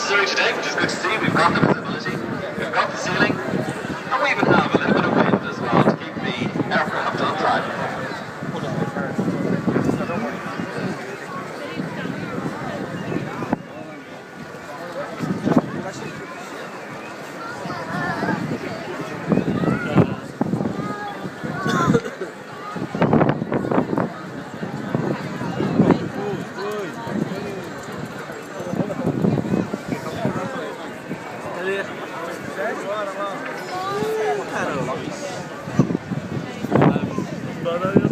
necessary today, which is good to see. We've got the visibility, we've got the ceiling, and we even have a little bit of wind as well to keep the aircraft on track. Caramba.